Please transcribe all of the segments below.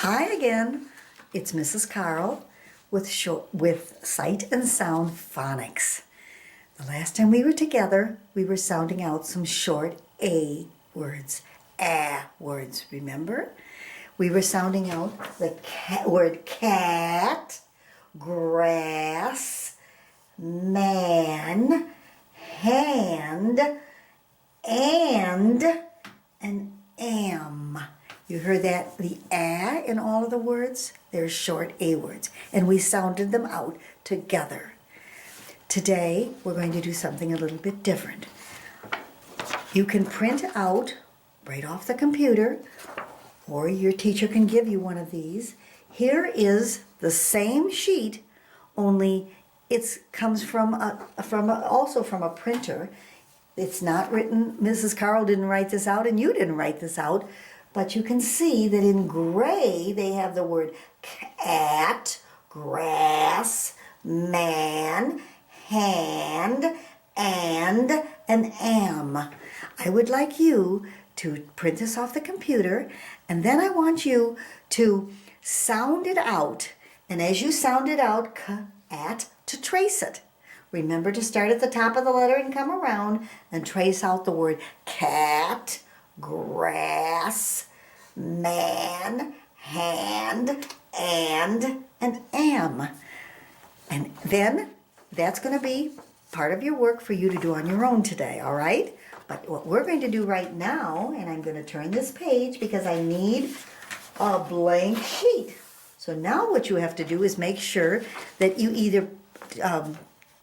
Hi again. It's Mrs. Carl with Sight and Sound Phonics. The last time we were together, we were sounding out some short A words, words, remember? We were sounding out the word cat, grass, man, hand, and am. You heard that, the a in all of the words? They're short A words, and we sounded them out together. Today, we're going to do something a little bit different. You can print out right off the computer, or your teacher can give you one of these. Here is the same sheet, only it comes also from a printer. It's not written, Mrs. Carl didn't write this out and you didn't write this out, but you can see that in gray they have the word cat, grass, man, hand, and am. I would like you to print this off the computer, and then I want you to sound it out. And as you sound it out, cat, to trace it. Remember to start at the top of the letter and come around and trace out the word cat, grass, man, hand, and am. And then that's going to be part of your work for you to do on your own today, all right? But what we're going to do right now, and I'm going to turn this page because I need a blank sheet. So now what you have to do is make sure that you either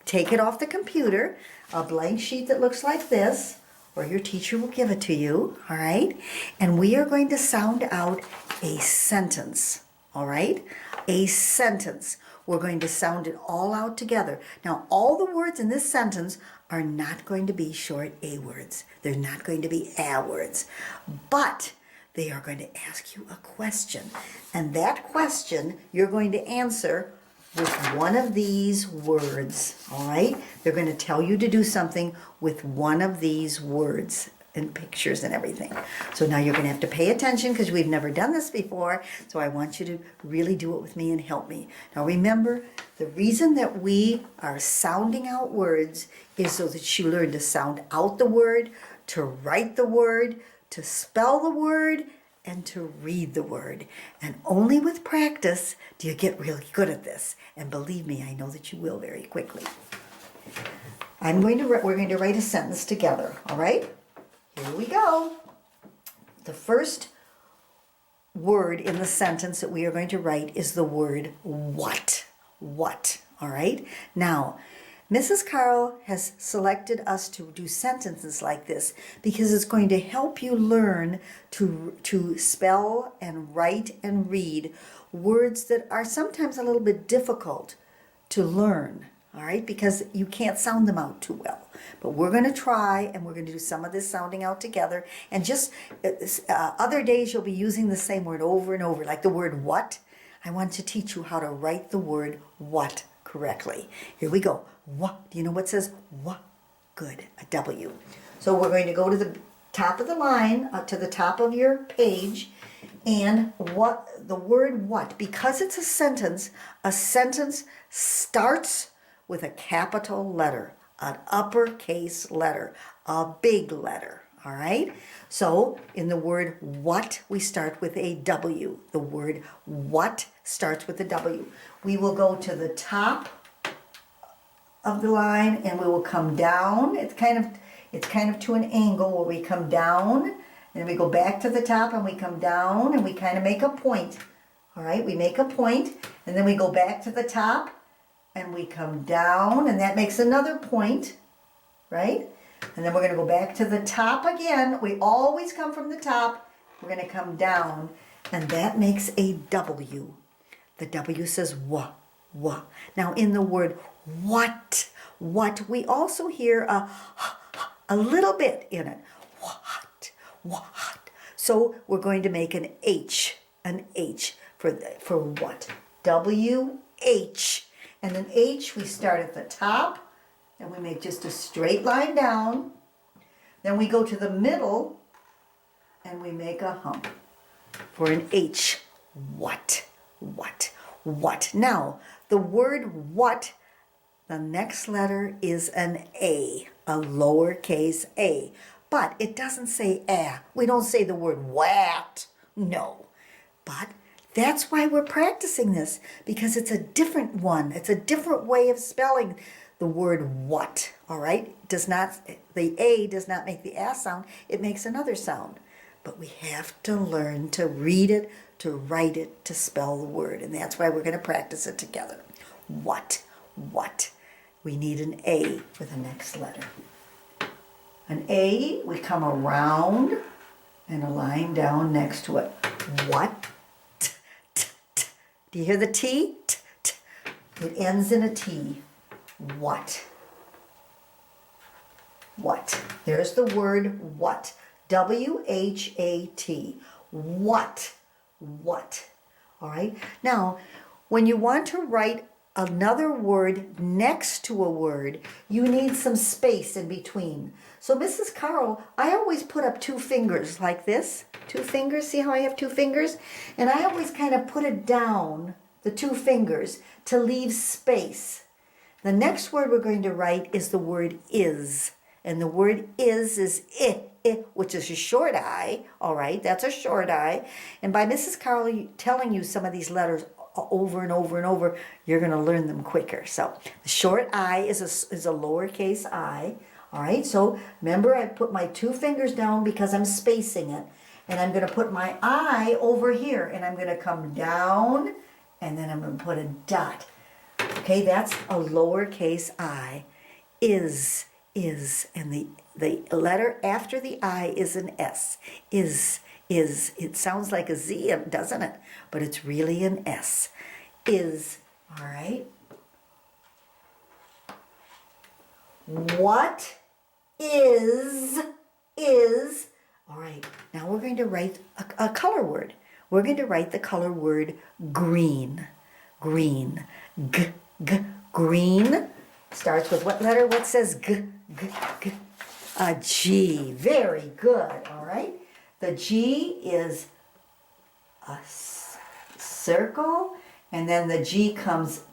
take it off the computer, a blank sheet that looks like this, or your teacher will give it to you, all right? And we are going to sound out a sentence, all right? A sentence. We're going to sound it all out together. Now, all the words in this sentence are not going to be short A words. They're not going to be A words. But they are going to ask you a question. And that question you're going to answer with one of these words, all right? They're going to tell you to do something with one of these words and pictures and everything. So now you're going to have to pay attention because we've never done this before. So I want you to really do it with me and help me. Now remember, the reason that we are sounding out words is so that you learn to sound out the word, to write the word, to spell the word, and to read the word. And only with practice do you get really good at this. And believe me, I know that you will very quickly. We're going to write a sentence together, all right? Here we go. The first word in the sentence that we are going to write is the word what. What, all right? Now, Mrs. Carl has selected us to do sentences like this because it's going to help you learn to spell and write and read words that are sometimes a little bit difficult to learn, all right, because you can't sound them out too well. But we're going to try, and we're going to do some of this sounding out together. And just other days you'll be using the same word over and over, like the word what. I want to teach you how to write the word what correctly. Here we go. What? Do you know what says what? Good. A W. So we're going to go to the top of the line, to the top of your page, and what the word what, because it's a sentence starts with a capital letter, an uppercase letter, a big letter. All right? So in the word what, we start with a W. The word what starts with a W. We will go to the top of the line and we will come down. It's kind of to an angle where we come down and we go back to the top and we come down and we kind of make a point. All right? We make a point and then we go back to the top and we come down and that makes another point, right? And then we're going to go back to the top again. We always come from the top. We're going to come down, and that makes a W. The W says wha. Now in the word what, we also hear a little bit in it. What. So we're going to make an H for what. W-H. And an H, we start at the top. And we make just a straight line down. Then we go to the middle and we make a hump for an H. what, what. Now, the word what, the next letter is an A, a lowercase a. But it doesn't say a. We don't say the word what. No. But that's why we're practicing this, because it's a different one. It's a different way of spelling the word what, all right? The A does not make the A sound. It makes another sound. But we have to learn to read it, to write it, to spell the word. And that's why we're going to practice it together. What. We need an A for the next letter. An A, we come around and a line down next to it. What? Do you hear the T? It ends in a T. What? What? There's the word what. W-H-A-T. What? What? All right? Now, when you want to write another word next to a word, you need some space in between. So Mrs. Carl, I always put up 2 fingers like this. 2 fingers, see how I have 2 fingers? And I always kind of put it down, the 2 fingers, to leave space. The next word we're going to write is the word is. And the word is I, which is a short I, all right? That's a short I. And by Mrs. Carl telling you some of these letters over and over and over, you're going to learn them quicker. So the short I is a lowercase I. All right, so remember I put my 2 fingers down because I'm spacing it. And I'm going to put my I over here. And I'm going to come down and then I'm going to put a dot. Okay, that's a lowercase I. Is. And the letter after the I is an S. Is. It sounds like a Z, doesn't it? But it's really an S. Is. All right. What is. All right. Now we're going to write a color word. We're going to write the color word green. Green. Green. Starts with what letter? What says G? A G. Very good. All right. The G is a circle, and then the G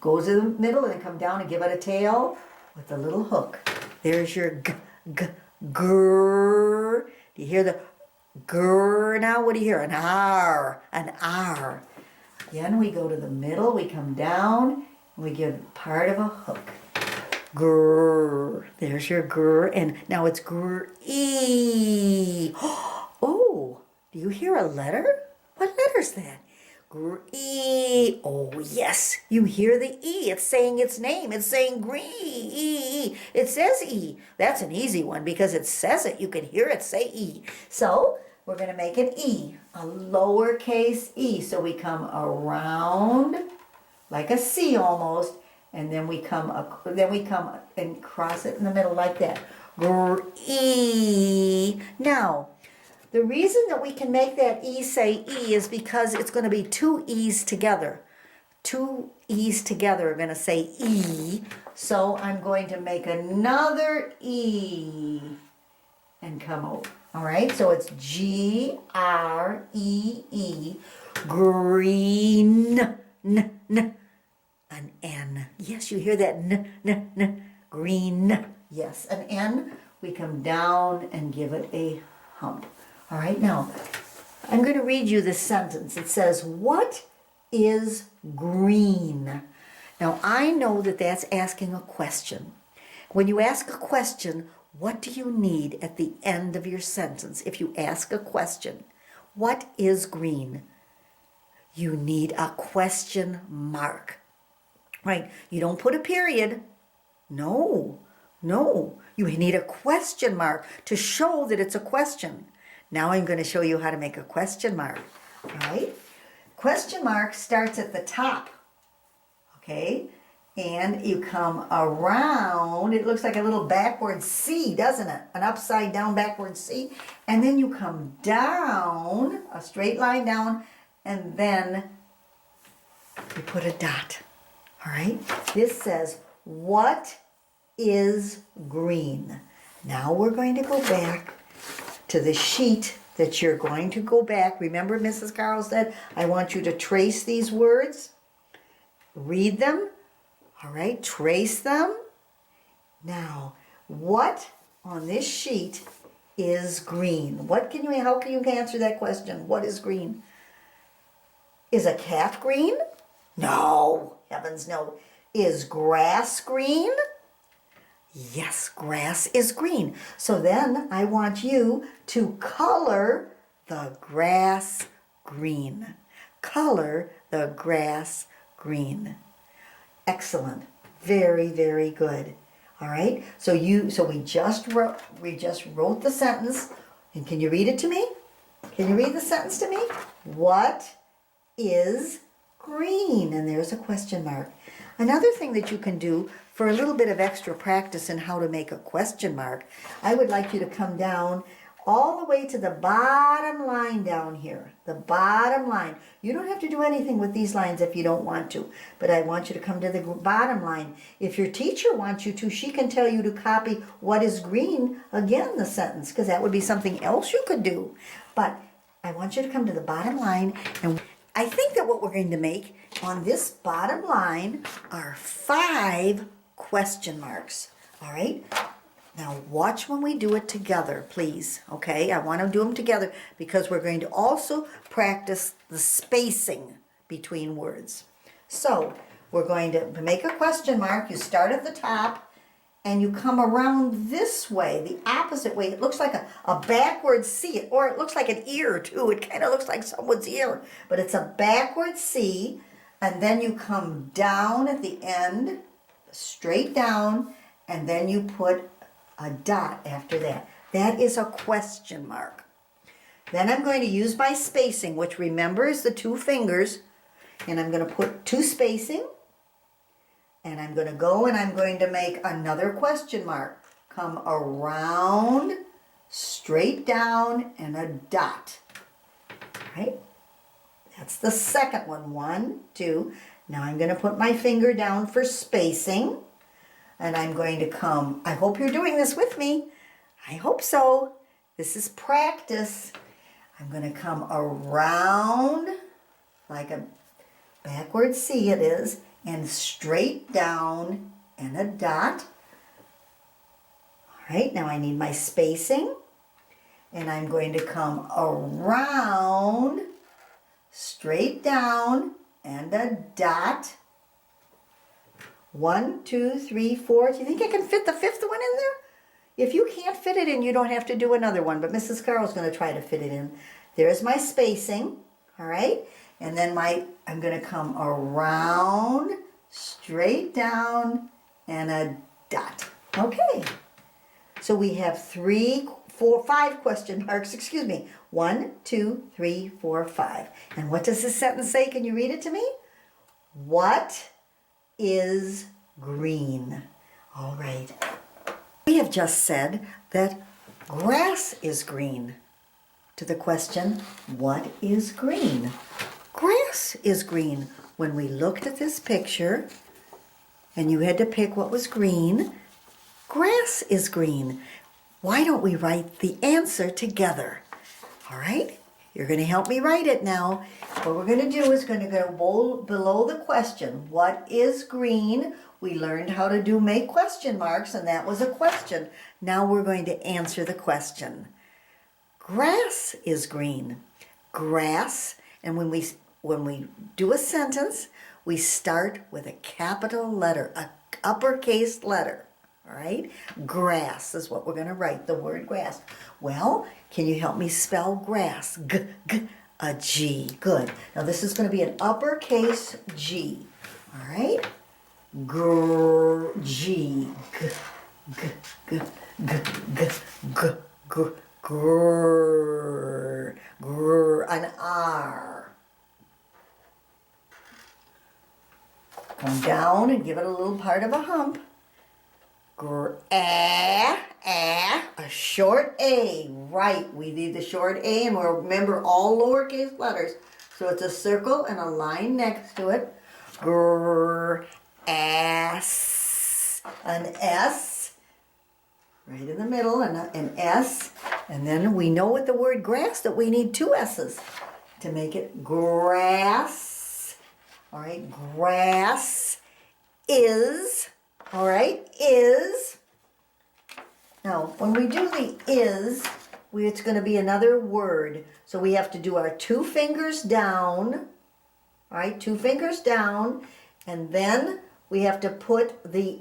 goes in the middle and come down and give it a tail with a little hook. There's your grr. Do you hear the grr now? What do you hear? An R. Again, we go to the middle, we come down, and we give part of a hook. Grr. There's your grr, and now it's grr E. Oh, do you hear a letter? What letter's that? Grr E. Oh, yes, you hear the E. It's saying its name. It's saying green. E. It says E. That's an easy one because it says it. You can hear it say E. So we're going to make an E, a lowercase e. So we come around like a C almost, and then we come and cross it in the middle like that. E. Now, the reason that we can make that E say E is because it's going to be 2 E's together. 2 E's together are going to say E. So I'm going to make another E and come over. All right, so it's G-R-E-E, green, n, an N. Yes, you hear that n, green. Yes, an N. We come down and give it a hump. All right, now I'm going to read you this sentence. It says, what is green? Now I know that that's asking a question. When you ask a question, what do you need at the end of your sentence? If you ask a question, what is green? You need a question mark, right? You don't put a period. No. You need a question mark to show that it's a question. Now I'm going to show you how to make a question mark, right? Question mark starts at the top, okay? And you come around, it looks like a little backward C, doesn't it? An upside down backward C. And then you come down, a straight line down, and then you put a dot, all right? This says, what is green? Now we're going to go back to the sheet that you're going to go back. Remember Mrs. Carl said, I want you to trace these words. Read them. All right, trace them. Now, what on this sheet is green? How can you answer that question? What is green? Is a cat green? No, heavens no. Is grass green? Yes, grass is green. So then I want you to color the grass green. Color the grass green. Excellent. Very, very good. All right. So we just wrote the sentence. And can you read it to me? Can you read the sentence to me? What is green? And there's a question mark. Another thing that you can do for a little bit of extra practice in how to make a question mark, I would like you to come down all the way to the bottom line down here. The bottom line. You don't have to do anything with these lines if you don't want to, but I want you to come to the bottom line. If your teacher wants you to, she can tell you to copy what is green, again, the sentence, because that would be something else you could do. But I want you to come to the bottom line, and I think that what we're going to make on this bottom line are 5 question marks. All right? Now watch when we do it together, please. Okay? I want to do them together because we're going to also practice the spacing between words. So we're going to make a question mark. You start at the top and you come around this way, the opposite way. It looks like a backwards C, or it looks like an ear too. It kind of looks like someone's ear, but it's a backwards C, and then you come down at the end, straight down, and then you put a dot after that. That is a question mark. Then I'm going to use my spacing, which remember is the 2 fingers, and I'm going to put 2 spacing, and I'm going to go and I'm going to make another question mark. Come around, straight down, and a dot. Right? That's the second one. 1, 2. Now I'm going to put my finger down for spacing. And I'm going to come. I hope you're doing this with me. I hope so. This is practice. I'm going to come around like a backward C it is, and straight down and a dot. All right, now I need my spacing. And I'm going to come around, straight down, and a dot. 1, 2, 3, 4. Do you think I can fit the 5th one in there? If you can't fit it in, you don't have to do another one, but Mrs. Carl's going to try to fit it in. There's my spacing, all right? And then I'm going to come around, straight down, and a dot. Okay. So we have 3, 4, 5 question marks, 1, 2, 3, 4, 5. And what does this sentence say? Can you read it to me? What is green? All right. We have just said that grass is green. To the question, what is green? Grass is green. When we looked at this picture and you had to pick what was green, grass is green. Why don't we write the answer together? All right? You're going to help me write it now. What we're going to do is going to go below the question. What is green? We learned how to make question marks, and that was a question. Now we're going to answer the question. Grass is green. Grass, and when we do a sentence, we start with a capital letter, an uppercase letter. All right? Grass is what we're going to write, the word grass. Well, can you help me spell grass? A G. Good. Now this is going to be an uppercase G. All right? G. An R. Come down and give it a little part of a hump. A short A. Right, we need the short A, and we'll remember all lowercase letters. So it's a circle and a line next to it. Ass. An S. Right in the middle, and an S. And then we know with the word grass that we need 2 S's to make it grass. All right, grass is, all right, is. Now, when we do the is, it's going to be another word. So we have to do our 2 fingers down, all right, 2 fingers down, and then we have to put the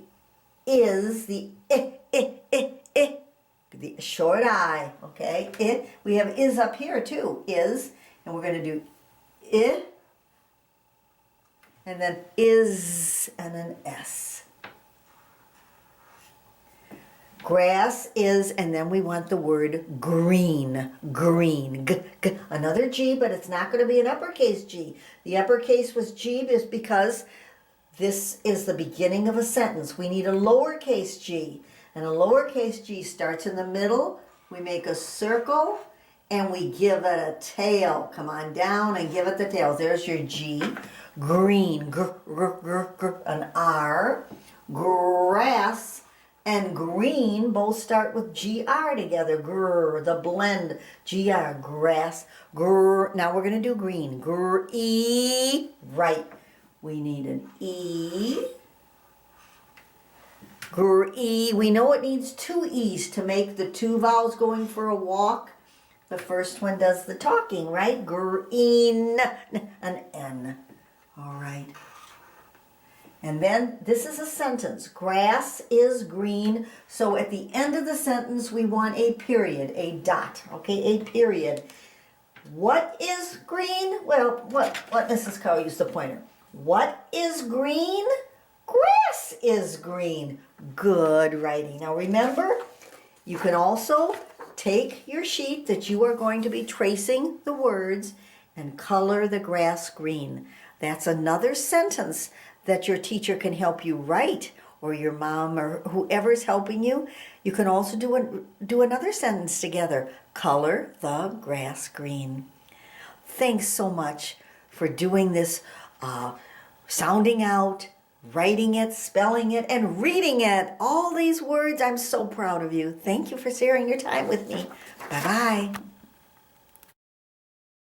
is, the the short I, okay? We have is up here too, is, and we're going to do I, and then is, and an S. Grass is, and then we want the word green, green, another G, but it's not going to be an uppercase G. The uppercase was G is because this is the beginning of a sentence. We need a lowercase g, and a lowercase g starts in the middle. We make a circle, and we give it a tail. Come on down and give it the tail. There's your G. Green, an R. Grass and green both start with GR together. Grr, the blend. GR, grass. Grr. Now we're going to do green. Grr, E. Right. We need an E. Grr, E. We know it needs 2 E's to make the 2 vowels going for a walk. The first one does the talking, right? Green, an N. All right. And then this is a sentence. Grass is green. So at the end of the sentence, we want a period, a dot, okay, a period. What is green? Well, let Mrs. Cow use the pointer. What is green? Grass is green. Good writing. Now remember, you can also take your sheet that you are going to be tracing the words and color the grass green. That's another sentence that your teacher can help you write, or your mom, or whoever's helping you. You can also do another sentence together. Color the grass green. Thanks so much for doing this, sounding out, writing it, spelling it, and reading it. All these words, I'm so proud of you. Thank you for sharing your time with me. Bye-bye.